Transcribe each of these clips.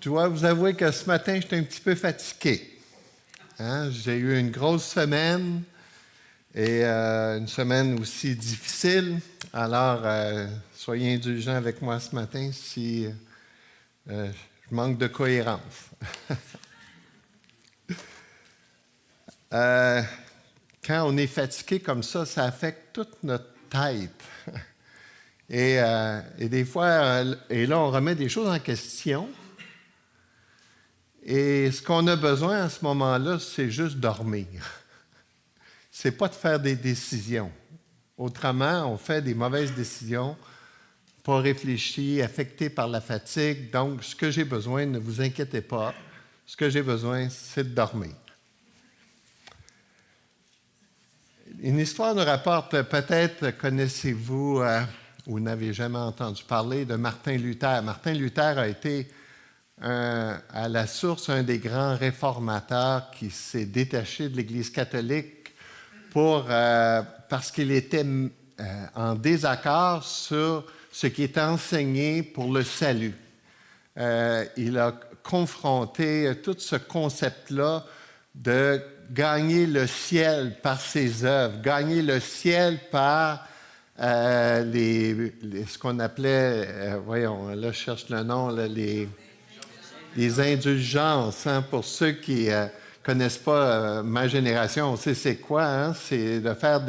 je dois vous avouer que ce matin, j'étais un petit peu fatigué. Hein? J'ai eu une grosse semaine et une semaine aussi difficile. Alors, soyez indulgents avec moi ce matin si je manque de cohérence. Quand on est fatigué comme ça affecte toute notre tête. Et des fois, et là, on remet des choses en question. Et ce qu'on a besoin à ce moment-là, c'est juste dormir. C'est pas de faire des décisions. Autrement, on fait des mauvaises décisions, pas réfléchies, affectées par la fatigue. Donc, ce que j'ai besoin, ne vous inquiétez pas, ce que j'ai besoin, c'est de dormir. Une histoire nous rapporte, peut-être connaissez-vous ou n'avez jamais entendu parler de Martin Luther. Martin Luther a été à la source un des grands réformateurs qui s'est détaché de l'Église catholique parce qu'il était en désaccord sur ce qui était enseigné pour le salut. Il a confronté tout ce concept-là de gagner le ciel par ses œuvres, gagner le ciel par ce qu'on appelait, voyons, là je cherche le nom, là, les indulgences. Hein, pour ceux qui ne connaissent pas ma génération, on sait c'est quoi, hein, c'est de faire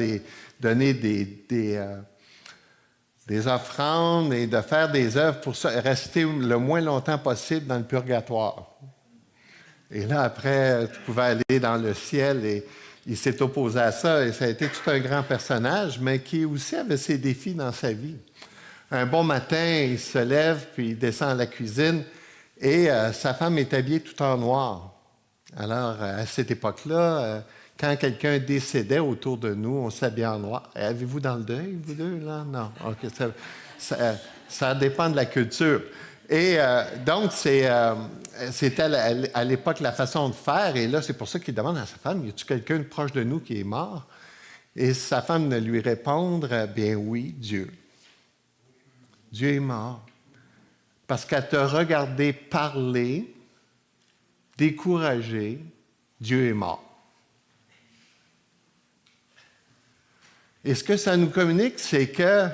donner des offrandes et de faire des œuvres pour rester le moins longtemps possible dans le purgatoire. Et là, après, tu pouvais aller dans le ciel et il s'est opposé à ça et ça a été tout un grand personnage, mais qui aussi avait ses défis dans sa vie. Un bon matin, il se lève puis il descend à la cuisine et sa femme est habillée tout en noir. Alors, à cette époque-là, quand quelqu'un décédait autour de nous, on s'habillait en noir. Avez-vous dans le deuil, vous deux, là? Non. OK. Ça dépend de la culture. Et donc, c'était à l'époque la façon de faire. Et là, c'est pour ça qu'il demande à sa femme, y a-t-il quelqu'un de proche de nous qui est mort? Et sa femme de lui répondre, bien oui, Dieu. Dieu est mort. Parce qu'elle t'a regardé parler, découragé, Dieu est mort. Et ce que ça nous communique, c'est que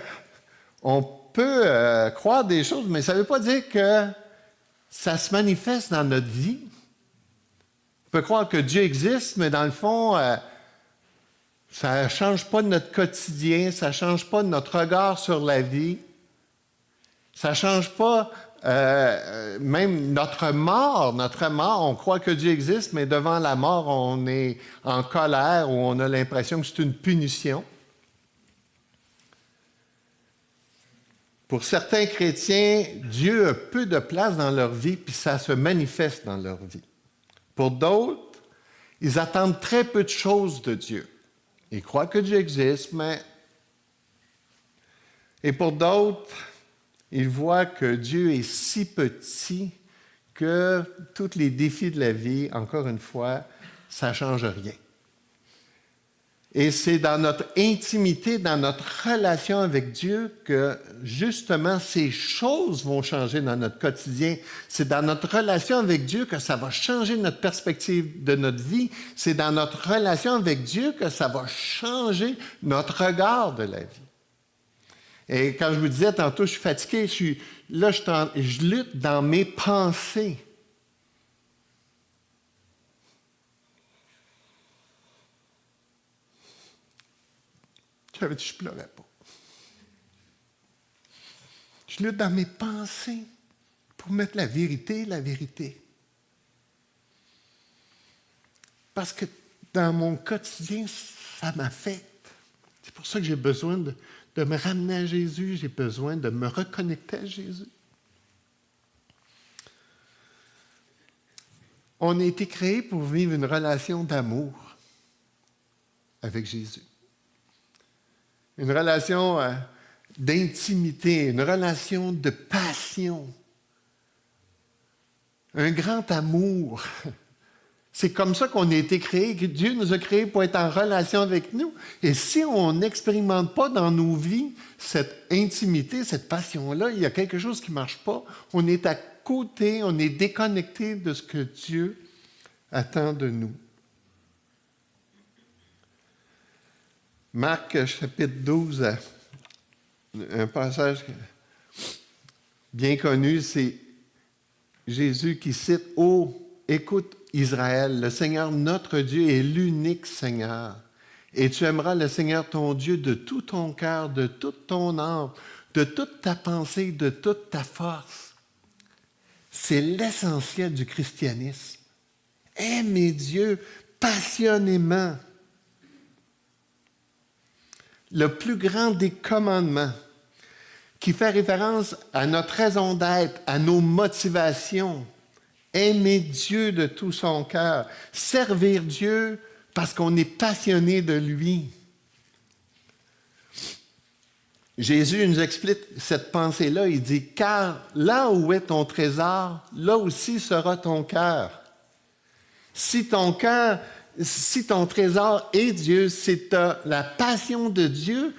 on peut croire des choses, mais ça ne veut pas dire que ça se manifeste dans notre vie. On peut croire que Dieu existe, mais dans le fond, ça ne change pas de notre quotidien, ça ne change pas de notre regard sur la vie, ça ne change pas même notre mort. Notre mort, on croit que Dieu existe, mais devant la mort, on est en colère ou on a l'impression que c'est une punition. Pour certains chrétiens, Dieu a peu de place dans leur vie, puis ça se manifeste dans leur vie. Pour d'autres, ils attendent très peu de choses de Dieu. Ils croient que Dieu existe, mais... Et pour d'autres, ils voient que Dieu est si petit que tous les défis de la vie, encore une fois, ça ne change rien. Et c'est dans notre intimité, dans notre relation avec Dieu que, justement, ces choses vont changer dans notre quotidien. C'est dans notre relation avec Dieu que ça va changer notre perspective de notre vie. C'est dans notre relation avec Dieu que ça va changer notre regard de la vie. Et quand je vous disais tantôt, je suis fatigué, je lutte dans mes pensées. J'avais dit, je ne pleurais pas. Je lutte dans mes pensées pour mettre la vérité. Parce que dans mon quotidien, ça m'affecte. C'est pour ça que j'ai besoin de me ramener à Jésus, j'ai besoin de me reconnecter à Jésus. On a été créés pour vivre une relation d'amour avec Jésus. Une relation d'intimité, une relation de passion, un grand amour. C'est comme ça qu'on a été créés, que Dieu nous a créés pour être en relation avec nous. Et si on n'expérimente pas dans nos vies cette intimité, cette passion-là, il y a quelque chose qui ne marche pas. On est à côté, on est déconnecté de ce que Dieu attend de nous. Marc, chapitre 12, un passage bien connu, c'est Jésus qui cite « Oh, écoute Israël, le Seigneur notre Dieu est l'unique Seigneur. Et tu aimeras le Seigneur ton Dieu de tout ton cœur, de toute ton âme, de toute ta pensée, de toute ta force. » C'est l'essentiel du christianisme. Aimer Dieu passionnément. Le plus grand des commandements qui fait référence à notre raison d'être, à nos motivations. Aimer Dieu de tout son cœur. Servir Dieu parce qu'on est passionné de lui. Jésus nous explique cette pensée-là. Il dit, « Car là où est ton trésor, là aussi sera ton cœur. » Si ton trésor est Dieu, c'est la passion de Dieu,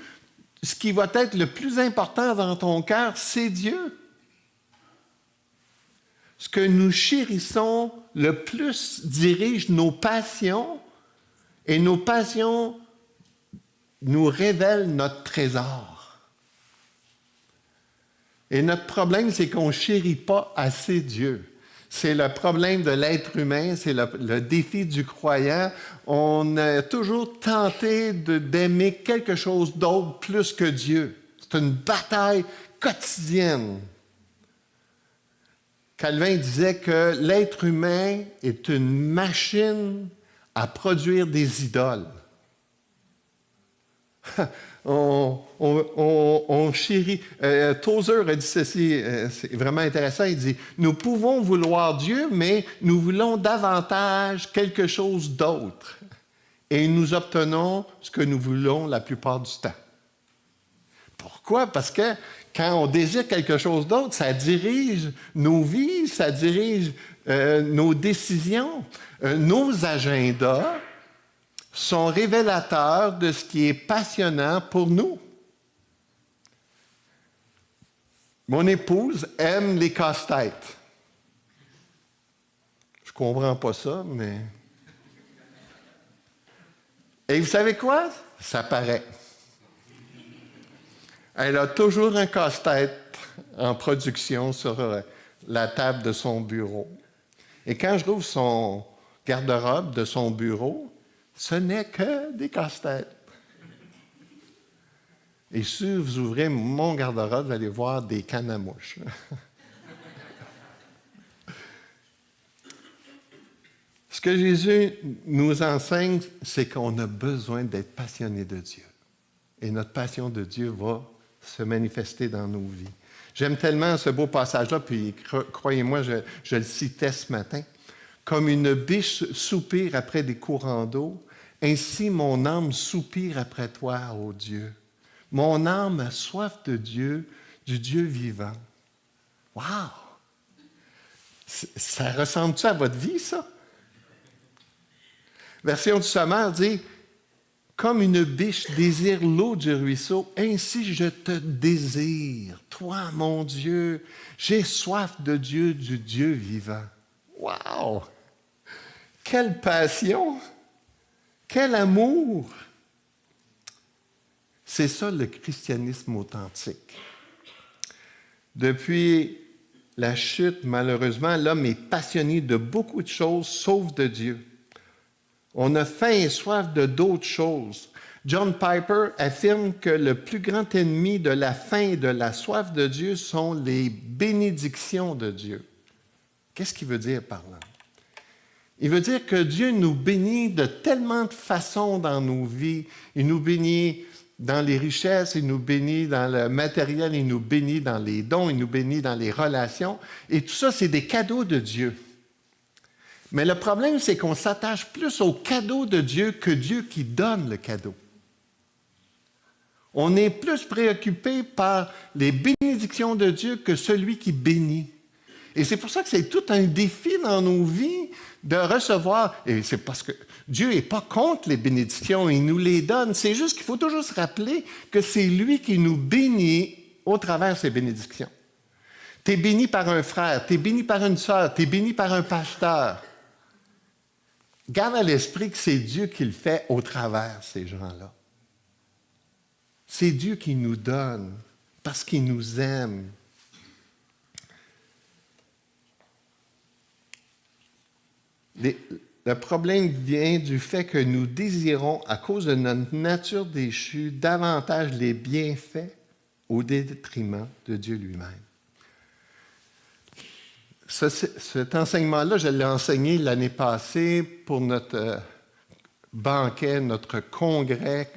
ce qui va être le plus important dans ton cœur, c'est Dieu. Ce que nous chérissons le plus dirige nos passions, et nos passions nous révèlent notre trésor. Et notre problème, c'est qu'on ne chérit pas assez Dieu. C'est le problème de l'être humain, c'est le défi du croyant. On est toujours tenté d'aimer quelque chose d'autre plus que Dieu. C'est une bataille quotidienne. Calvin disait que l'être humain est une machine à produire des idoles. On chérit. Tozer a dit ceci, c'est vraiment intéressant. Il dit, « Nous pouvons vouloir Dieu, mais nous voulons davantage quelque chose d'autre. Et nous obtenons ce que nous voulons la plupart du temps. » Pourquoi? Parce que quand on désire quelque chose d'autre, ça dirige nos vies, ça dirige nos décisions, nos agendas sont révélateurs de ce qui est passionnant pour nous. Mon épouse aime les casse-têtes. Je ne comprends pas ça, mais... Et vous savez quoi? Ça paraît. Elle a toujours un casse-tête en production sur la table de son bureau. Et quand je rouvre son garde-robe de son bureau, ce n'est que des casse-têtes. Et si vous ouvrez mon garde-robe, vous allez voir des cannes à mouches. Ce que Jésus nous enseigne, c'est qu'on a besoin d'être passionné de Dieu. Et notre passion de Dieu va se manifester dans nos vies. J'aime tellement ce beau passage-là, puis croyez-moi, je le citais ce matin. Comme une biche soupire après des courants d'eau, ainsi mon âme soupire après toi, ô Dieu. Mon âme a soif de Dieu, du Dieu vivant. Wow! Ça ressemble-tu à votre vie, ça? Version du Sommaire dit, « Comme une biche désire l'eau du ruisseau, ainsi je te désire, toi, mon Dieu. J'ai soif de Dieu, du Dieu vivant. » Wow! Quelle passion! Quel amour! C'est ça le christianisme authentique. Depuis la chute, malheureusement, l'homme est passionné de beaucoup de choses, sauf de Dieu. On a faim et soif de d'autres choses. John Piper affirme que le plus grand ennemi de la faim et de la soif de Dieu sont les bénédictions de Dieu. Qu'est-ce qu'il veut dire par là? Il veut dire que Dieu nous bénit de tellement de façons dans nos vies. Il nous bénit dans les richesses, il nous bénit dans le matériel, il nous bénit dans les dons, il nous bénit dans les relations. Et tout ça, c'est des cadeaux de Dieu. Mais le problème, c'est qu'on s'attache plus au cadeau de Dieu que Dieu qui donne le cadeau. On est plus préoccupé par les bénédictions de Dieu que celui qui bénit. Et c'est pour ça que c'est tout un défi dans nos vies de recevoir. Et c'est parce que Dieu n'est pas contre les bénédictions, il nous les donne. C'est juste qu'il faut toujours se rappeler que c'est lui qui nous bénit au travers de ces bénédictions. Tu es béni par un frère, tu es béni par une sœur, tu es béni par un pasteur. Garde à l'esprit que c'est Dieu qui le fait au travers, ces gens-là. C'est Dieu qui nous donne parce qu'il nous aime. Le problème vient du fait que nous désirons, à cause de notre nature déchue, davantage les bienfaits au détriment de Dieu lui-même. Cet enseignement-là, je l'ai enseigné l'année passée pour notre banquet, notre congrès,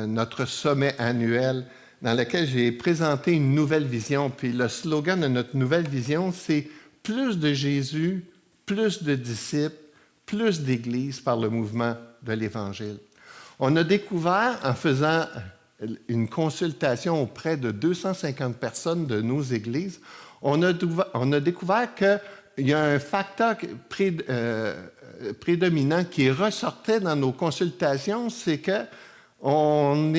notre sommet annuel, dans lequel j'ai présenté une nouvelle vision. Puis le slogan de notre nouvelle vision, c'est « Plus de Jésus, plus de disciples, plus d'Église par le mouvement de l'Évangile ». On a découvert, en faisant une consultation auprès de 250 personnes de nos églises, on a découvert qu'il y a un facteur prédominant qui ressortait dans nos consultations, c'est qu'on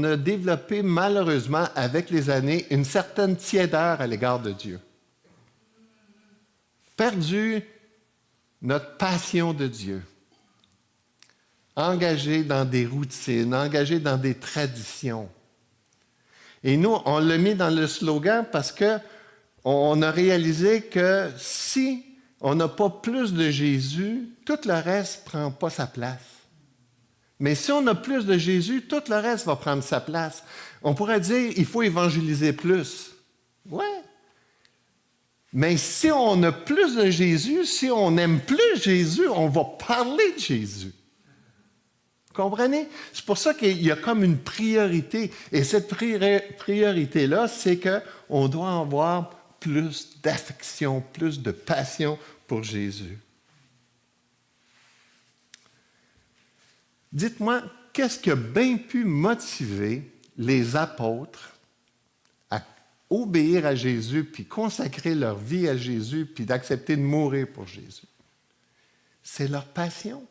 a développé malheureusement avec les années une certaine tiédeur à l'égard de Dieu. Perdu notre passion de Dieu. Engagé dans des routines, engagé dans des traditions. Et nous, on l'a mis dans le slogan parce qu'on a réalisé que si on n'a pas plus de Jésus, tout le reste ne prend pas sa place. Mais si on a plus de Jésus, tout le reste va prendre sa place. On pourrait dire il faut évangéliser plus. Ouais. Mais si on a plus de Jésus, si on aime plus Jésus, on va parler de Jésus. Comprenez? C'est pour ça qu'il y a comme une priorité. Et cette priorité-là, c'est qu'on doit avoir plus d'affection, plus de passion pour Jésus. Dites-moi, qu'est-ce qui a bien pu motiver les apôtres à obéir à Jésus, puis consacrer leur vie à Jésus, puis d'accepter de mourir pour Jésus? C'est leur passion.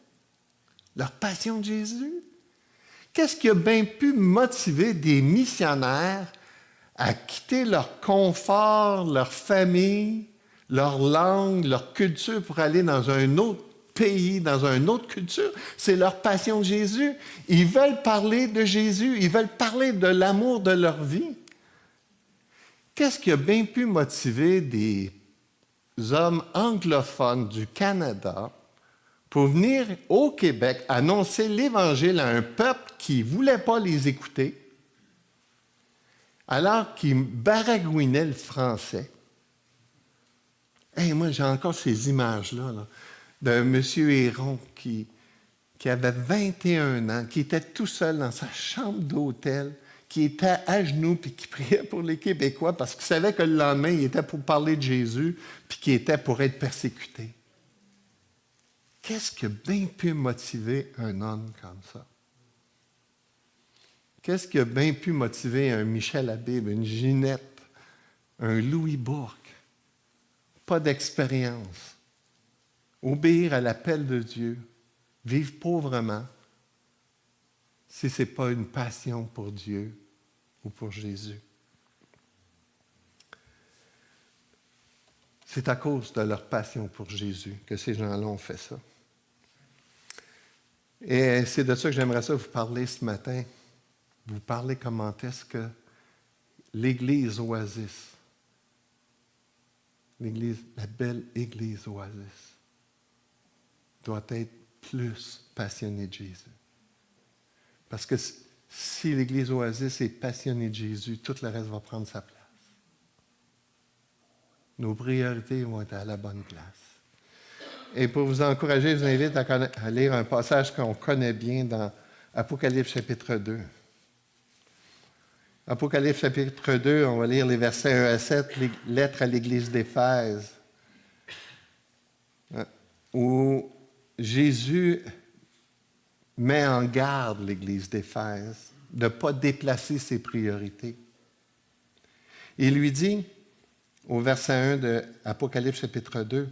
Leur passion de Jésus. Qu'est-ce qui a bien pu motiver des missionnaires à quitter leur confort, leur famille, leur langue, leur culture pour aller dans un autre pays, dans une autre culture? C'est leur passion de Jésus. Ils veulent parler de Jésus. Ils veulent parler de l'amour de leur vie. Qu'est-ce qui a bien pu motiver des hommes anglophones du Canada pour venir au Québec annoncer l'Évangile à un peuple qui ne voulait pas les écouter, alors qu'ils baragouinaient le français? Hey, moi, j'ai encore ces images-là d'un monsieur Héron qui avait 21 ans, qui était tout seul dans sa chambre d'hôtel, qui était à genoux et qui priait pour les Québécois parce qu'il savait que le lendemain, il était pour parler de Jésus puis qu'il était pour être persécuté. Qu'est-ce qui a bien pu motiver un homme comme ça? Qu'est-ce qui a bien pu motiver un Michel Habib, une Ginette, un Louis Bourque? Pas d'expérience. Obéir à l'appel de Dieu, vivre pauvrement, si ce n'est pas une passion pour Dieu ou pour Jésus. C'est à cause de leur passion pour Jésus que ces gens-là ont fait ça. Et c'est de ça que j'aimerais ça vous parler ce matin. Vous parler comment est-ce que l'Église Oasis, la belle Église Oasis, doit être plus passionnée de Jésus. Parce que si l'Église Oasis est passionnée de Jésus, tout le reste va prendre sa place. Nos priorités vont être à la bonne place. Et pour vous encourager, je vous invite à lire un passage qu'on connaît bien dans Apocalypse chapitre 2. Apocalypse chapitre 2, on va lire les versets 1 à 7, lettre à l'Église d'Éphèse, où Jésus met en garde l'Église d'Éphèse de ne pas déplacer ses priorités. Il lui dit, au verset 1 de Apocalypse chapitre 2,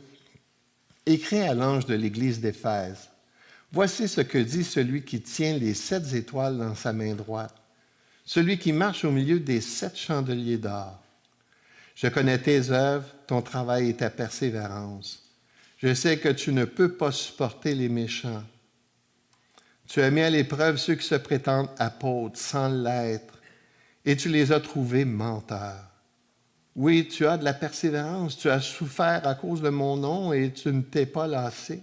« Écris à l'ange de l'Église d'Éphèse, voici ce que dit celui qui tient les 7 étoiles dans sa main droite, celui qui marche au milieu des 7 chandeliers d'or. Je connais tes œuvres, ton travail et ta persévérance. Je sais que tu ne peux pas supporter les méchants. Tu as mis à l'épreuve ceux qui se prétendent apôtres sans l'être, et tu les as trouvés menteurs. Oui, tu as de la persévérance, tu as souffert à cause de mon nom et tu ne t'es pas lassé.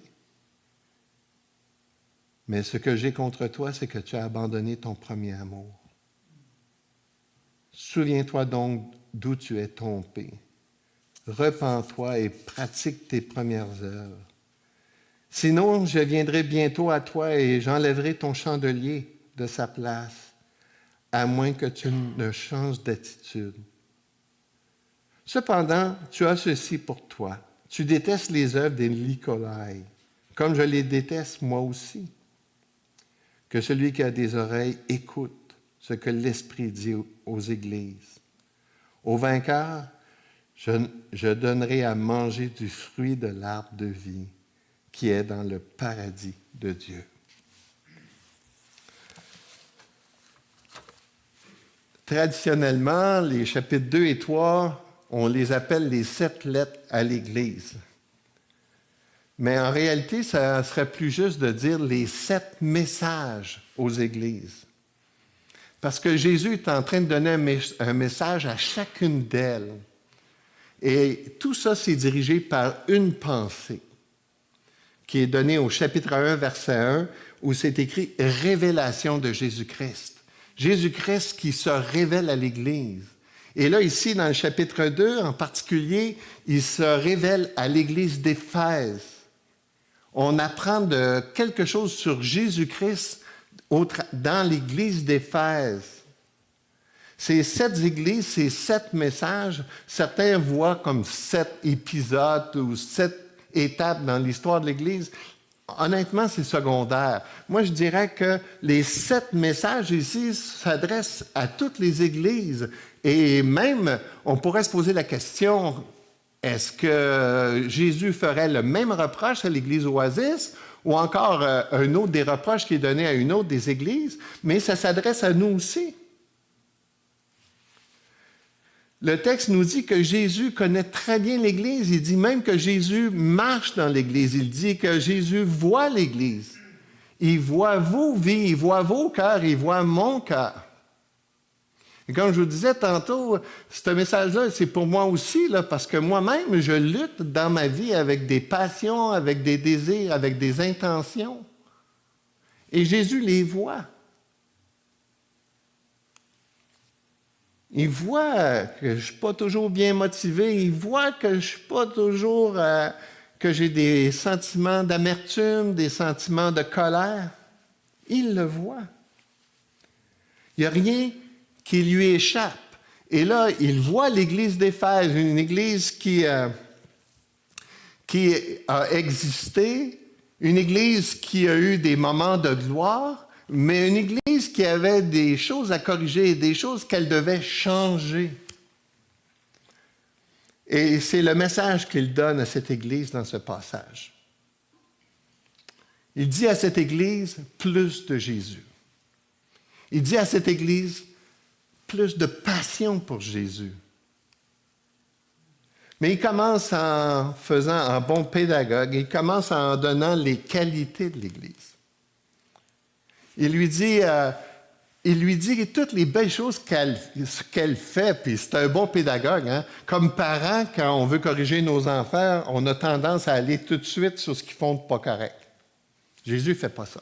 Mais ce que j'ai contre toi, c'est que tu as abandonné ton premier amour. Souviens-toi donc d'où tu es tombé. Repens-toi et pratique tes premières œuvres. Sinon, je viendrai bientôt à toi et j'enlèverai ton chandelier de sa place, à moins que tu ne changes d'attitude. Cependant, tu as ceci pour toi. Tu détestes les œuvres des Nicolaï, comme je les déteste moi aussi. Que celui qui a des oreilles écoute ce que l'Esprit dit aux églises. Au vainqueur, je donnerai à manger du fruit de l'arbre de vie qui est dans le paradis de Dieu. Traditionnellement, les chapitres 2 et 3, on les appelle les 7 lettres à l'Église. Mais en réalité, ça serait plus juste de dire les 7 messages aux Églises. Parce que Jésus est en train de donner un message à chacune d'elles. Et tout ça, c'est dirigé par une pensée qui est donnée au chapitre 1, verset 1, où c'est écrit « Révélation de Jésus-Christ ». Jésus-Christ qui se révèle à l'Église. Et là, ici, dans le chapitre 2, en particulier, il se révèle à l'Église d'Éphèse. On apprend de quelque chose sur Jésus-Christ dans l'Église d'Éphèse. Ces 7 églises, ces 7 messages, certains voient comme 7 épisodes ou 7 étapes dans l'histoire de l'Église. Honnêtement, c'est secondaire. Moi, je dirais que les 7 messages ici s'adressent à toutes les églises. Et même, on pourrait se poser la question, est-ce que Jésus ferait le même reproche à l'église Oasis ou encore un autre des reproches qui est donné à une autre des églises? Mais ça s'adresse à nous aussi. Le texte nous dit que Jésus connaît très bien l'Église. Il dit même que Jésus marche dans l'Église. Il dit que Jésus voit l'Église. Il voit vos vies, il voit vos cœurs, il voit mon cœur. Et comme je vous disais tantôt, ce message-là, c'est pour moi aussi, là, parce que moi-même, je lutte dans ma vie avec des passions, avec des désirs, avec des intentions. Et Jésus les voit. Il voit que je ne suis pas toujours bien motivé. Il voit que je ne suis pas toujours... que j'ai des sentiments d'amertume, des sentiments de colère. Il le voit. Il n'y a rien qui lui échappe. Et là, il voit l'Église d'Éphèse, une Église qui a existé, une Église qui a eu des moments de gloire, mais une Église qui avait des choses à corriger, des choses qu'elle devait changer. Et c'est le message qu'il donne à cette Église dans ce passage. Il dit à cette Église plus de Jésus. Il dit à cette Église plus de passion pour Jésus. Mais il commence en faisant un bon pédagogue, il commence en donnant les qualités de l'Église. Il lui dit toutes les belles choses qu'elle fait, puis c'est un bon pédagogue. Hein? Comme parents, quand on veut corriger nos enfants, on a tendance à aller tout de suite sur ce qu'ils font de pas correct. Jésus ne fait pas ça.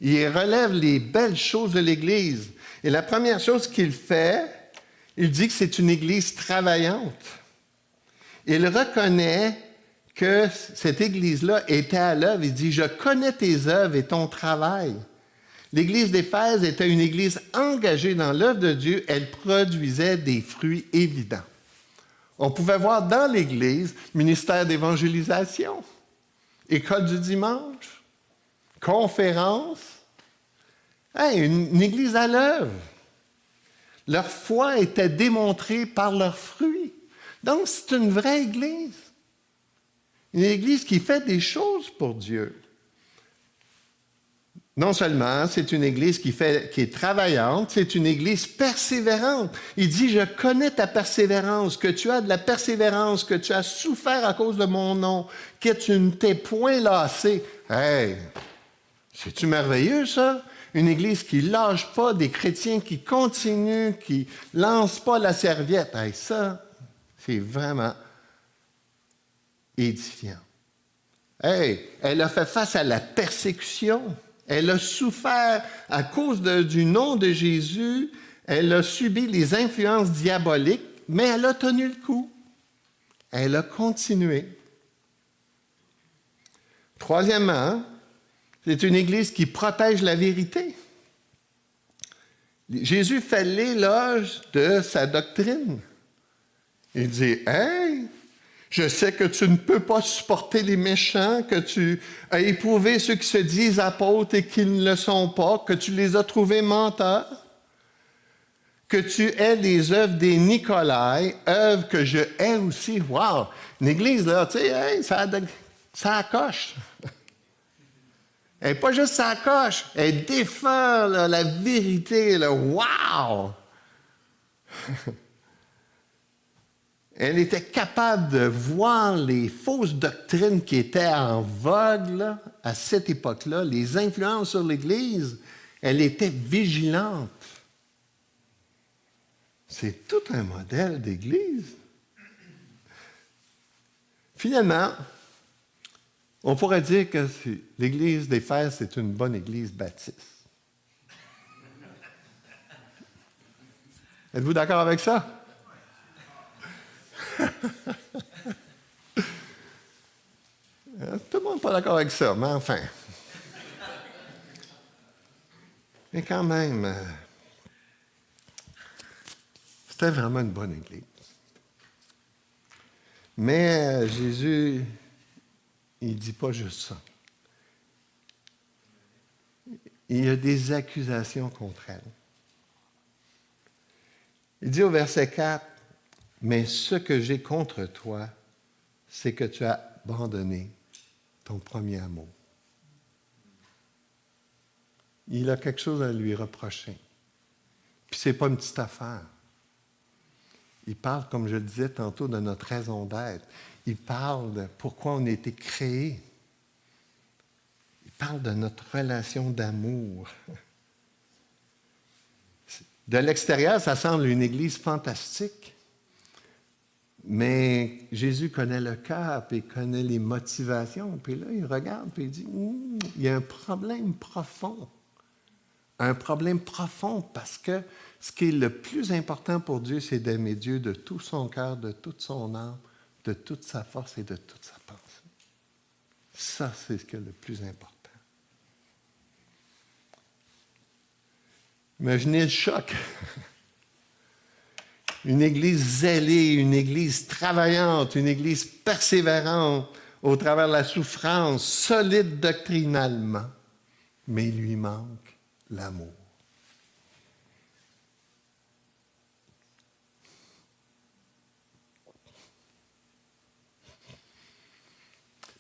Il relève les belles choses de l'Église. Et la première chose qu'il fait, il dit que c'est une Église travaillante. Il reconnaît que cette Église-là était à l'œuvre. Il dit, « Je connais tes œuvres et ton travail. » L'Église d'Éphèse était une Église engagée dans l'œuvre de Dieu. Elle produisait des fruits évidents. On pouvait voir dans l'Église ministère d'évangélisation, école du dimanche, conférences. Une Église à l'œuvre. Leur foi était démontrée par leurs fruits. Donc, c'est une vraie Église. Une Église qui fait des choses pour Dieu. Non seulement c'est une Église qui est travaillante, c'est une Église persévérante. Il dit, je connais ta persévérance, que tu as de la persévérance, que tu as souffert à cause de mon nom, que tu ne t'es point lassé. Hey, c'est-tu merveilleux, ça? Une Église qui ne lâche pas, des chrétiens qui continuent, qui ne lancent pas la serviette. Hey, ça, c'est vraiment édifiant. Hey, elle a fait face à la persécution. Elle a souffert à cause du nom de Jésus. Elle a subi les influences diaboliques, mais elle a tenu le coup. Elle a continué. Troisièmement, c'est une Église qui protège la vérité. Jésus fait l'éloge de sa doctrine. Il dit, « Hey, je sais que tu ne peux pas supporter les méchants, que tu as éprouvé ceux qui se disent apôtres et qui ne le sont pas, que tu les as trouvés menteurs, que tu hais les œuvres des Nicolai, œuvres que je hais aussi. » Wow! Une Église, là, tu sais, hey, ça accroche. Elle n'est pas juste ça coche, elle défend là, la vérité. Là. Wow! Elle était capable de voir les fausses doctrines qui étaient en vogue là, à cette époque-là, les influences sur l'Église. Elle était vigilante. C'est tout un modèle d'Église. Finalement, on pourrait dire que l'Église d'Éphèse, c'est une bonne Église baptiste. Êtes-vous d'accord avec ça? Tout le monde n'est pas d'accord avec ça, mais enfin. Mais quand même, c'était vraiment une bonne Église. Mais Jésus, il ne dit pas juste ça. Il y a des accusations contre elle. Il dit au verset 4, « Mais ce que j'ai contre toi, c'est que tu as abandonné ton premier amour. » Il a quelque chose à lui reprocher. Puis ce n'est pas une petite affaire. Il parle, comme je le disais tantôt, de notre raison d'être. Il parle de pourquoi on a été créé. Il parle de notre relation d'amour. De l'extérieur, ça semble une église fantastique. Mais Jésus connaît le cœur, puis il connaît les motivations. Puis là, il regarde, puis il dit, il y a un problème profond. Un problème profond parce que ce qui est le plus important pour Dieu, c'est d'aimer Dieu de tout son cœur, de toute son âme, de toute sa force et de toute sa pensée. Ça, c'est ce qui est le plus important. Imaginez le choc. Une église zélée, une église travaillante, une église persévérante au travers de la souffrance, solide doctrinalement, mais il lui manque l'amour.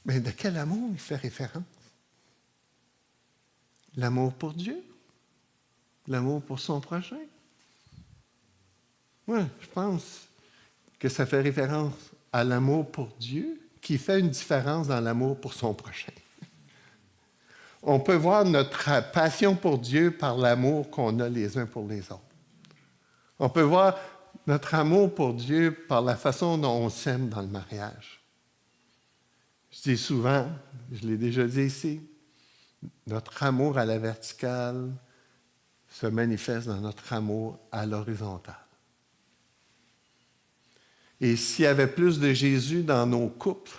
Mais de quel amour il fait référence? L'amour pour Dieu? L'amour pour son prochain? Oui, je pense que ça fait référence à l'amour pour Dieu qui fait une différence dans l'amour pour son prochain. On peut voir notre passion pour Dieu par l'amour qu'on a les uns pour les autres. On peut voir notre amour pour Dieu par la façon dont on s'aime dans le mariage. Je dis souvent, je l'ai déjà dit ici, notre amour à la verticale se manifeste dans notre amour à l'horizontale. Et s'il y avait plus de Jésus dans nos couples,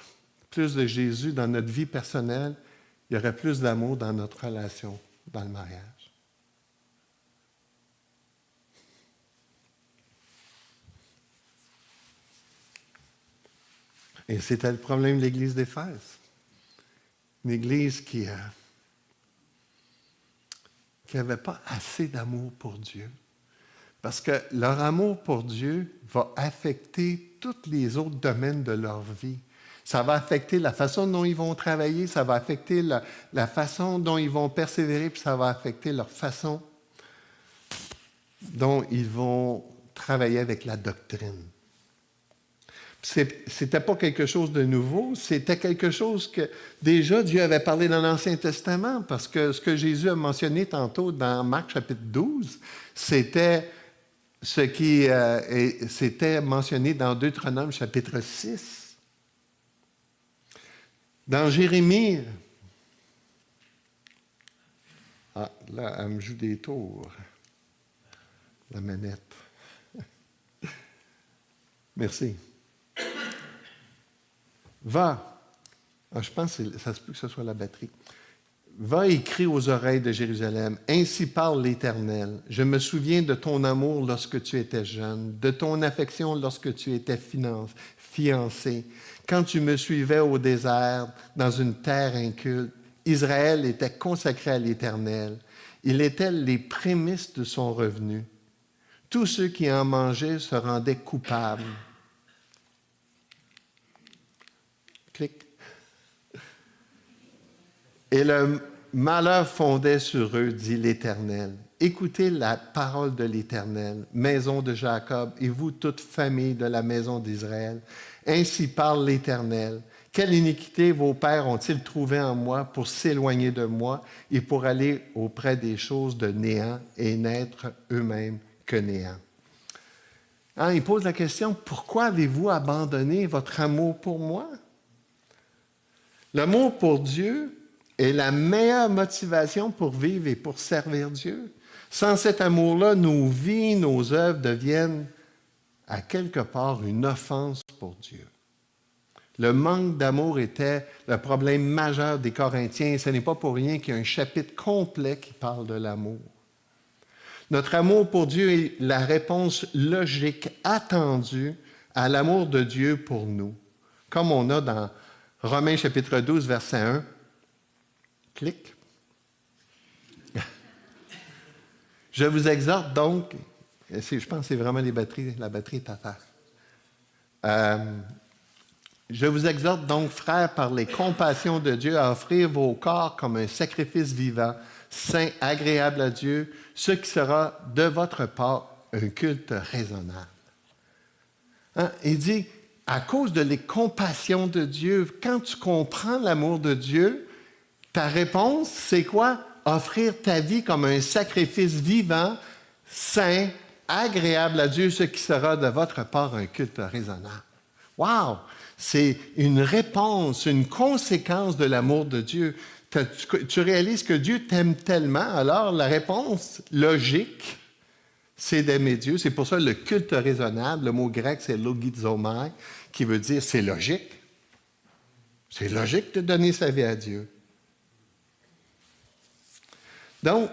plus de Jésus dans notre vie personnelle, il y aurait plus d'amour dans notre relation, dans le mariage. Et c'était le problème de l'Église d'Éphèse. Une Église qui n'avait pas assez d'amour pour Dieu. Parce que leur amour pour Dieu va affecter tous les autres domaines de leur vie. Ça va affecter la façon dont ils vont travailler, ça va affecter la façon dont ils vont persévérer, puis ça va affecter leur façon dont ils vont travailler avec la doctrine. C'était pas quelque chose de nouveau, c'était quelque chose que déjà Dieu avait parlé dans l'Ancien Testament, parce que ce que Jésus a mentionné tantôt dans Marc chapitre 12, c'était ce qui c'était mentionné dans Deutéronome chapitre 6. Dans Jérémie, là, elle me joue des tours, la manette. Merci. Va, je pense que ça se peut que ce soit la batterie. Va et crie aux oreilles de Jérusalem, ainsi parle l'Éternel. Je me souviens de ton amour lorsque tu étais jeune, de ton affection lorsque tu étais fiancé. Quand tu me suivais au désert, dans une terre inculte, Israël était consacré à l'Éternel. Il était les prémices de son revenu. Tous ceux qui en mangeaient se rendaient coupables. Clic. Et le malheur fondait sur eux, dit l'Éternel. Écoutez la parole de l'Éternel, maison de Jacob, et vous, toute famille de la maison d'Israël. Ainsi parle l'Éternel. Quelle iniquité vos pères ont-ils trouvé en moi pour s'éloigner de moi et pour aller auprès des choses de néant et n'être eux-mêmes que néant? Il pose la question, pourquoi avez-vous abandonné votre amour pour moi? L'amour pour Dieu est la meilleure motivation pour vivre et pour servir Dieu. Sans cet amour-là, nos vies, nos œuvres deviennent à quelque part une offense pour Dieu. Le manque d'amour était le problème majeur des Corinthiens et ce n'est pas pour rien qu'il y a un chapitre complet qui parle de l'amour. Notre amour pour Dieu est la réponse logique attendue à l'amour de Dieu pour nous, comme on a dans Romains chapitre 12, verset 1. Clic. Je vous exhorte donc, je pense que c'est vraiment la batterie est à terre. Je vous exhorte donc, frères, par les compassions de Dieu, à offrir vos corps comme un sacrifice vivant, saint, agréable à Dieu, ce qui sera de votre part un culte raisonnable. Il dit, à cause de les compassions de Dieu, quand tu comprends l'amour de Dieu, ta réponse, c'est quoi? Offrir ta vie comme un sacrifice vivant, saint, agréable à Dieu, ce qui sera de votre part un culte raisonnable. Wow! C'est une réponse, une conséquence de l'amour de Dieu. Tu réalises que Dieu t'aime tellement, alors la réponse logique, c'est d'aimer Dieu. C'est pour ça le culte raisonnable, le mot grec, c'est logizomai, qui veut dire c'est logique. C'est logique de donner sa vie à Dieu. Donc,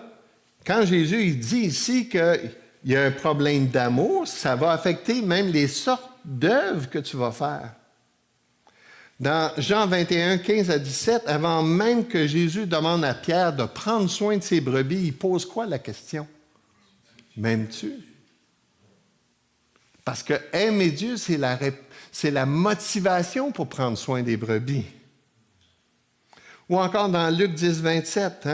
quand Jésus il dit ici qu'il y a un problème d'amour, ça va affecter même les sortes d'œuvres que tu vas faire. Dans Jean 21, 15 à 17, avant même que Jésus demande à Pierre de prendre soin de ses brebis, il pose quoi la question? M'aimes-tu? Parce que aimer Dieu, c'est la motivation pour prendre soin des brebis. Ou encore dans Luc 10, 27,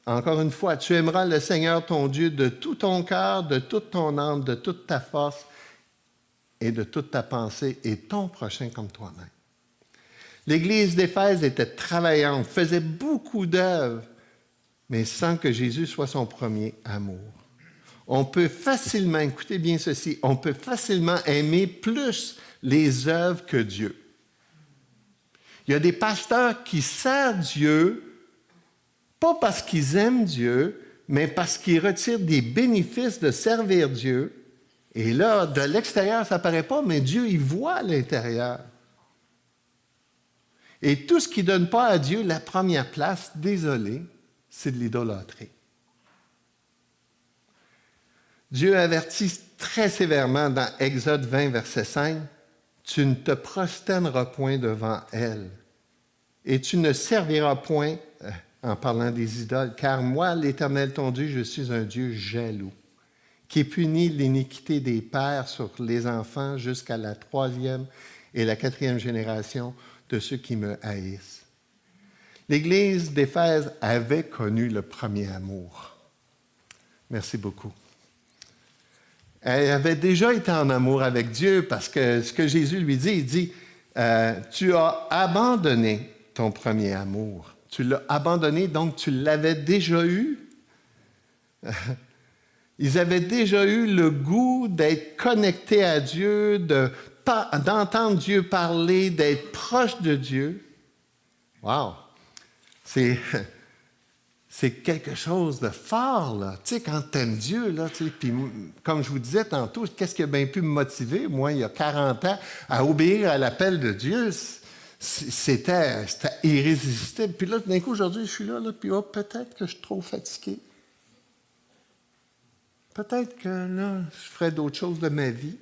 encore une fois, tu aimeras le Seigneur ton Dieu de tout ton cœur, de toute ton âme, de toute ta force et de toute ta pensée et ton prochain comme toi-même. L'Église d'Éphèse était travaillante, faisait beaucoup d'œuvres, mais sans que Jésus soit son premier amour. On peut facilement, écoutez bien ceci, on peut facilement aimer plus les œuvres que Dieu. Il y a des pasteurs qui servent Dieu, pas parce qu'ils aiment Dieu, mais parce qu'ils retirent des bénéfices de servir Dieu. Et là, de l'extérieur, ça ne paraît pas, mais Dieu, il voit à l'intérieur. Et tout ce qui ne donne pas à Dieu la première place, désolé, c'est de l'idolâtrie. Dieu avertit très sévèrement dans Exode 20, verset 5, « Tu ne te prosterneras point devant elle, et tu ne serviras point, en parlant des idoles, car moi, l'Éternel ton Dieu, je suis un Dieu jaloux, qui punit l'iniquité des pères sur les enfants jusqu'à la 3e et la 4e génération de ceux qui me haïssent. L'Église d'Éphèse avait connu le premier amour. Merci beaucoup. Elle avait déjà été en amour avec Dieu parce que ce que Jésus lui dit, il dit, tu as abandonné ton premier amour. Tu l'as abandonné, donc tu l'avais déjà eu. Ils avaient déjà eu le goût d'être connectés à Dieu, d'entendre Dieu parler, d'être proche de Dieu. Wow! C'est quelque chose de fort, là. Tu sais, quand tu aimes Dieu, là, tu sais, puis comme je vous disais tantôt, qu'est-ce qui a bien pu me motiver, moi, il y a 40 ans, à obéir à l'appel de Dieu? C'était irrésistible. Puis là, d'un coup, aujourd'hui, je suis là, puis peut-être que je suis trop fatigué. Peut-être que là, je ferais d'autres choses de ma vie.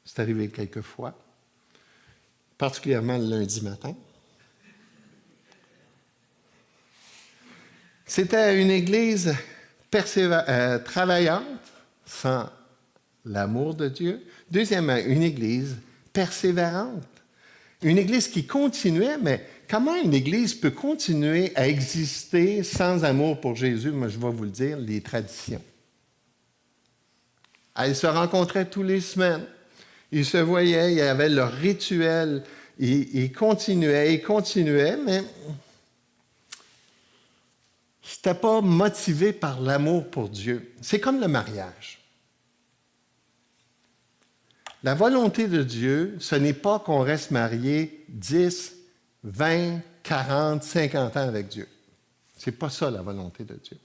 C'est arrivé quelques fois, particulièrement le lundi matin. C'était une église travaillante, sans l'amour de Dieu. Deuxièmement, une église persévérante. Une église qui continuait, mais comment une église peut continuer à exister sans amour pour Jésus? Moi, je vais vous le dire, les traditions. Ils se rencontraient tous les semaines. Ils se voyaient, il y avait leur rituel. Ils continuaient, mais c'était pas motivé par l'amour pour Dieu. C'est comme le mariage. La volonté de Dieu, ce n'est pas qu'on reste marié 10, 20, 40, 50 ans avec Dieu. C'est pas ça la volonté de Dieu.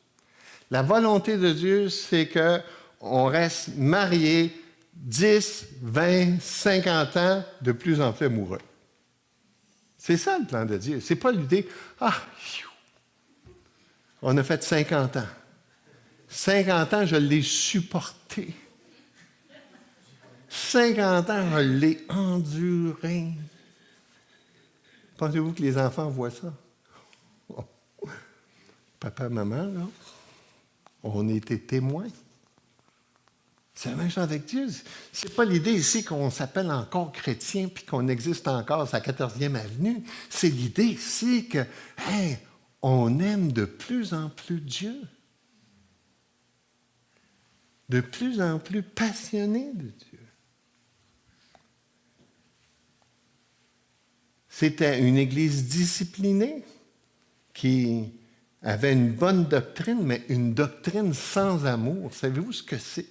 La volonté de Dieu, c'est qu'on reste marié 10, 20, 50 ans de plus en plus amoureux. C'est ça le plan de Dieu. C'est pas l'idée, on a fait 50 ans. 50 ans, je l'ai supporté. 50 ans, je l'ai enduré. Pensez-vous que les enfants voient ça? Oh. Papa, maman, là, on était témoins. C'est la même chose avec Dieu. C'est pas l'idée ici qu'on s'appelle encore chrétien puis qu'on existe encore à la 14e avenue. C'est l'idée ici que, on aime de plus en plus Dieu. De plus en plus passionné de Dieu. C'était une église disciplinée qui avait une bonne doctrine, mais une doctrine sans amour. Savez-vous ce que c'est?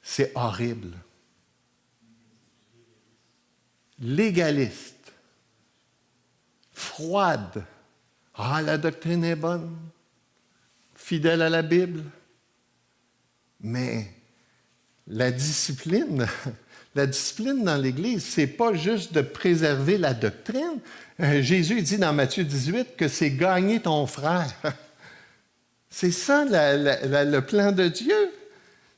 C'est horrible. Légaliste. Froide. La doctrine est bonne. Fidèle à la Bible. Mais la discipline dans l'Église, c'est pas juste de préserver la doctrine. Jésus dit dans Matthieu 18 que c'est gagner ton frère. C'est ça le plan de Dieu.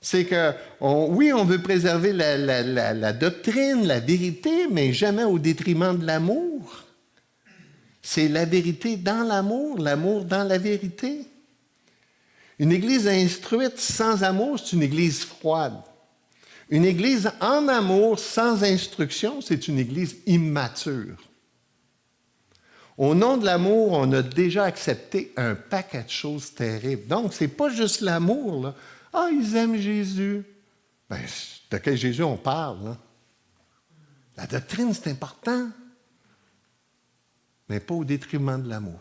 C'est que, oui, on veut préserver la doctrine, la vérité, mais jamais au détriment de l'amour. C'est la vérité dans l'amour dans la vérité. Une église instruite sans amour, c'est une église froide. Une église en amour sans instruction, c'est une église immature. Au nom de l'amour, on a déjà accepté un paquet de choses terribles. Donc, ce n'est pas juste l'amour, là. Ils aiment Jésus. De quel Jésus on parle, là? La doctrine, c'est important, mais pas au détriment de l'amour.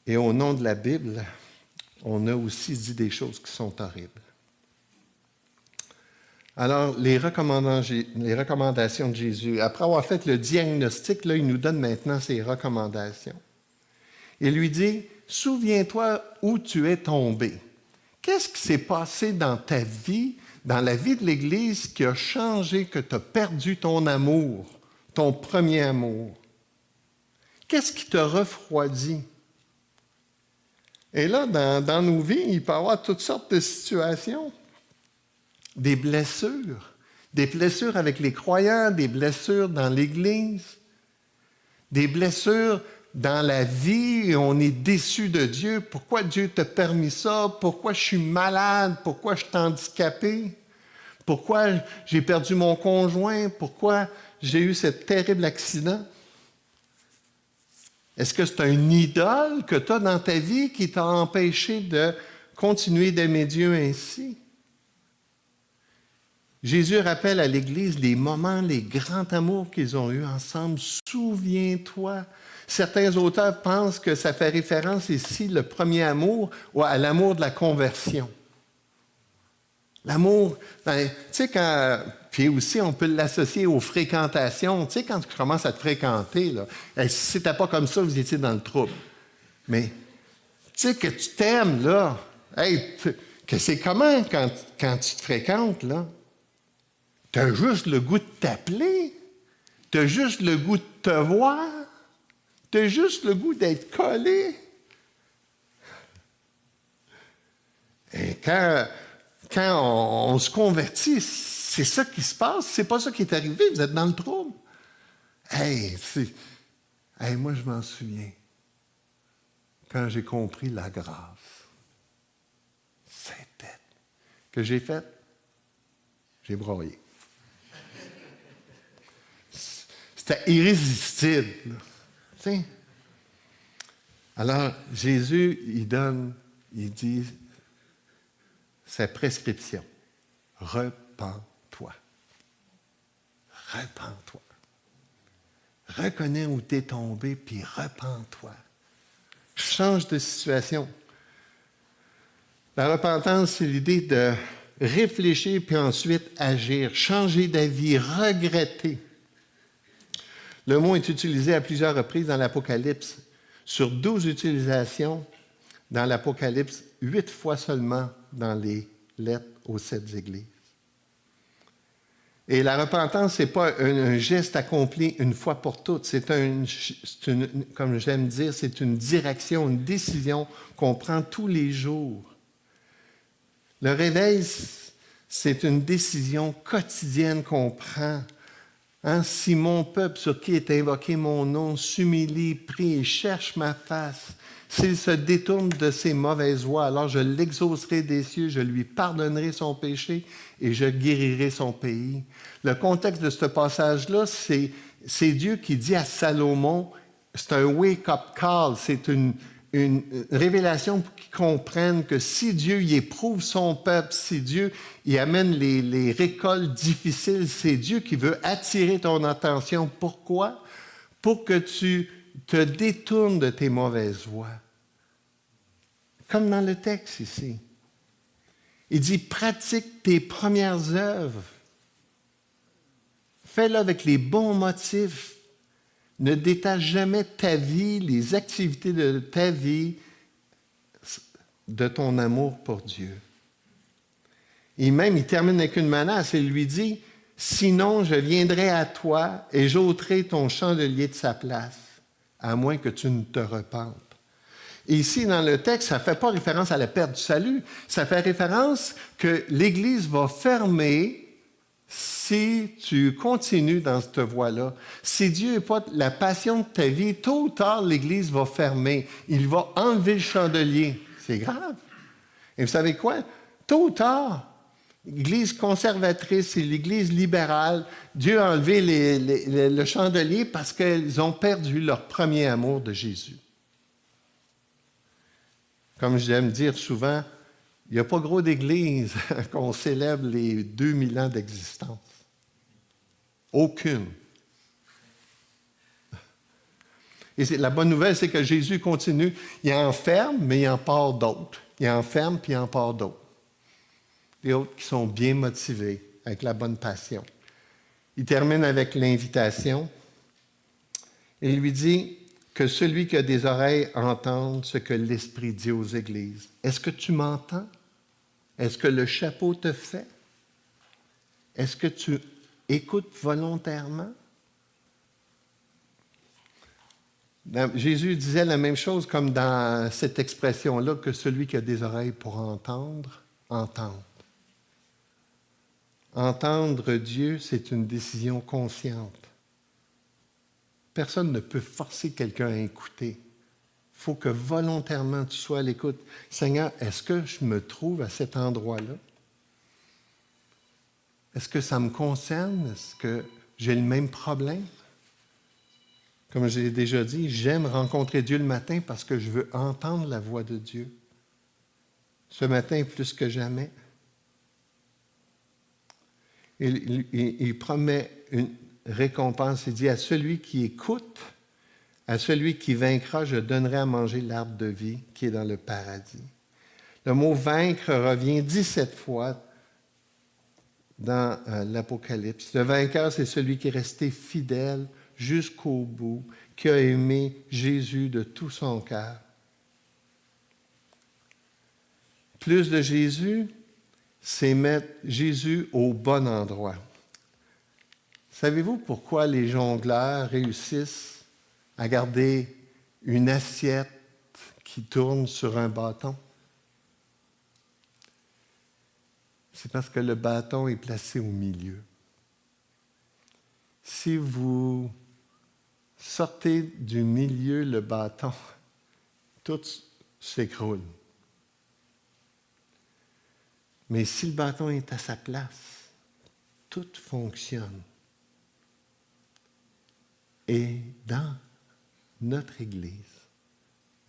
Et au nom de la Bible, on a aussi dit des choses qui sont horribles. Alors, les recommandations de Jésus, après avoir fait le diagnostic, là, il nous donne maintenant ses recommandations. Il lui dit, « Souviens-toi où tu es tombé. » Qu'est-ce qui s'est passé dans ta vie, dans la vie de l'Église, qui a changé, que tu as perdu ton amour, ton premier amour? Qu'est-ce qui t'a refroidi? Et là, dans nos vies, il peut y avoir toutes sortes de situations. Des blessures avec les croyants, des blessures dans l'Église, des blessures dans la vie, on est déçu de Dieu. Pourquoi Dieu t'a permis ça? Pourquoi je suis malade? Pourquoi je suis handicapé? Pourquoi j'ai perdu mon conjoint? Pourquoi j'ai eu ce terrible accident? Est-ce que c'est une idole que tu as dans ta vie qui t'a empêché de continuer d'aimer Dieu ainsi? Jésus rappelle à l'Église les moments, les grands amours qu'ils ont eus ensemble. Souviens-toi. Certains auteurs pensent que ça fait référence ici, le premier amour, à l'amour de la conversion. L'amour, tu sais, puis aussi, on peut l'associer aux fréquentations. Tu sais, quand tu commences à te fréquenter, là, si c'était pas comme ça, vous étiez dans le trouble. Mais, tu sais, que tu t'aimes, là, que c'est comment quand tu te fréquentes, là? Tu as juste le goût de t'appeler. Tu as juste le goût de te voir. Tu as juste le goût d'être collé. Et quand on se convertit, c'est ça qui se passe. C'est pas ça qui est arrivé. Vous êtes dans le trouble. Moi, je m'en souviens. Quand j'ai compris la grâce. C'était que j'ai fait, j'ai broyé. C'était irrésistible. Tu sais? Alors, Jésus, il dit sa prescription. Repens-toi. Repens-toi. Reconnais où tu es tombé, puis repens-toi. Change de situation. La repentance, c'est l'idée de réfléchir, puis ensuite agir, changer d'avis, regretter. Le mot est utilisé à plusieurs reprises dans l'Apocalypse. Sur 12 utilisations dans l'Apocalypse, 8 fois seulement dans les lettres aux 7 églises. Et la repentance, ce n'est pas un geste accompli une fois pour toutes. Comme j'aime dire, c'est une direction, une décision qu'on prend tous les jours. Le réveil, c'est une décision quotidienne qu'on prend. Si mon peuple sur qui est invoqué mon nom s'humilie, prie et cherche ma face, s'il se détourne de ses mauvaises voies, alors je l'exaucerai des cieux, je lui pardonnerai son péché et je guérirai son pays. Le contexte de ce passage-là, c'est Dieu qui dit à Salomon, c'est un wake-up call, c'est une révélation pour qu'ils comprennent que si Dieu y éprouve son peuple, si Dieu y amène les récoltes difficiles, c'est Dieu qui veut attirer ton attention. Pourquoi? Pour que tu te détournes de tes mauvaises voies. Comme dans le texte ici. Il dit, pratique tes premières œuvres. Fais-le avec les bons motifs. Ne détache jamais ta vie, les activités de ta vie, de ton amour pour Dieu. Et même, il termine avec une menace. Il lui dit, « Sinon, je viendrai à toi et j'ôterai ton chandelier de sa place, à moins que tu ne te repentes. » Et ici, dans le texte, ça ne fait pas référence à la perte du salut. Ça fait référence que l'Église va fermer si tu continues dans cette voie-là. Si Dieu n'est pas la passion de ta vie, tôt ou tard, l'Église va fermer. Il va enlever le chandelier. C'est grave. Et vous savez quoi? Tôt ou tard, l'Église conservatrice et l'Église libérale, Dieu a enlevé le chandelier parce qu'ils ont perdu leur premier amour de Jésus. Comme j'aime dire souvent, il n'y a pas gros d'église qu'on célèbre les 2000 ans d'existence. Aucune. Et la bonne nouvelle, c'est que Jésus continue. Il enferme, mais il en part d'autres. Il enferme, puis il en part d'autres. Des autres qui sont bien motivés, avec la bonne passion. Il termine avec l'invitation. Et il lui dit que celui qui a des oreilles entende ce que l'Esprit dit aux églises. Est-ce que tu m'entends? Est-ce que le chapeau te fait? Est-ce que tu écoutes volontairement? Jésus disait la même chose comme dans cette expression-là, que celui qui a des oreilles pour entendre, entende. Entendre Dieu, c'est une décision consciente. Personne ne peut forcer quelqu'un à écouter. Il faut que volontairement tu sois à l'écoute. Seigneur, est-ce que je me trouve à cet endroit-là? Est-ce que ça me concerne? Est-ce que j'ai le même problème? Comme je l'ai déjà dit, j'aime rencontrer Dieu le matin parce que je veux entendre la voix de Dieu. Ce matin, plus que jamais. Il promet une récompense. Il dit à celui qui écoute, à celui qui vaincra, je donnerai à manger l'arbre de vie qui est dans le paradis. Le mot vaincre revient 17 fois dans l'Apocalypse. Le vainqueur, c'est celui qui est resté fidèle jusqu'au bout, qui a aimé Jésus de tout son cœur. Plus de Jésus, c'est mettre Jésus au bon endroit. Savez-vous pourquoi les jongleurs réussissent à garder une assiette qui tourne sur un bâton? C'est parce que le bâton est placé au milieu. Si vous sortez du milieu le bâton, tout s'écroule. Mais si le bâton est à sa place, tout fonctionne. Et dans notre Église,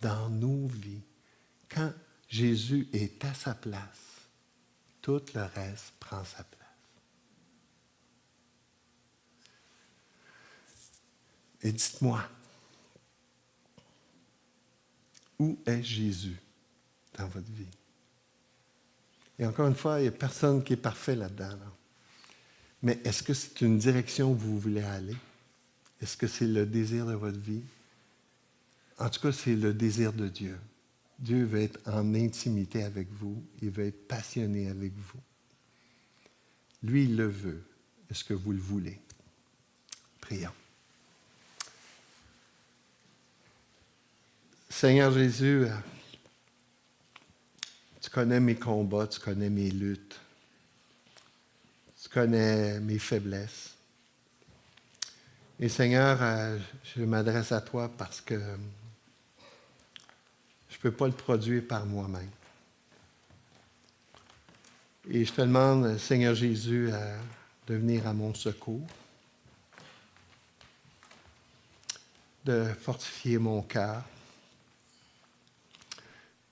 dans nos vies, quand Jésus est à sa place, tout le reste prend sa place. Et dites-moi, où est Jésus dans votre vie? Et encore une fois, il n'y a personne qui est parfait là-dedans. Là. Mais est-ce que c'est une direction où vous voulez aller? Est-ce que c'est le désir de votre vie? En tout cas, c'est le désir de Dieu. Dieu veut être en intimité avec vous. Il veut être passionné avec vous. Lui, il le veut. Est-ce que vous le voulez? Prions. Seigneur Jésus, tu connais mes combats, tu connais mes luttes, tu connais mes faiblesses. Et Seigneur, je m'adresse à toi parce que je ne peux pas le produire par moi-même. Et je te demande, Seigneur Jésus, de venir à mon secours, de fortifier mon cœur,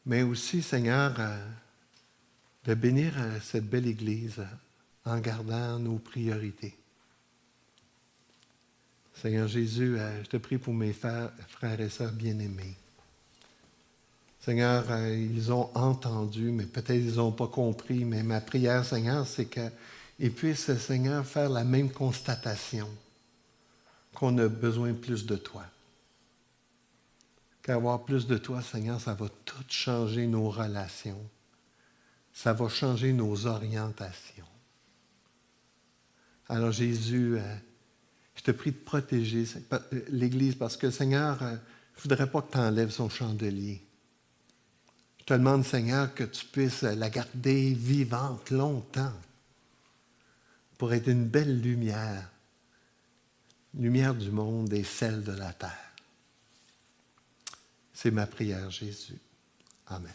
mais aussi, Seigneur, de bénir cette belle Église en gardant nos priorités. Seigneur Jésus, je te prie pour mes frères et sœurs bien-aimés. Seigneur, ils ont entendu, mais peut-être ils n'ont pas compris, mais ma prière, Seigneur, c'est qu'ils puissent, Seigneur, faire la même constatation, qu'on a besoin plus de toi. Qu'avoir plus de toi, Seigneur, ça va tout changer nos relations. Ça va changer nos orientations. Alors Jésus, je te prie de protéger l'Église parce que, Seigneur, je ne voudrais pas que tu enlèves son chandelier. Je te demande, Seigneur, que tu puisses la garder vivante longtemps pour être une belle lumière du monde et celle de la terre. C'est ma prière, Jésus. Amen.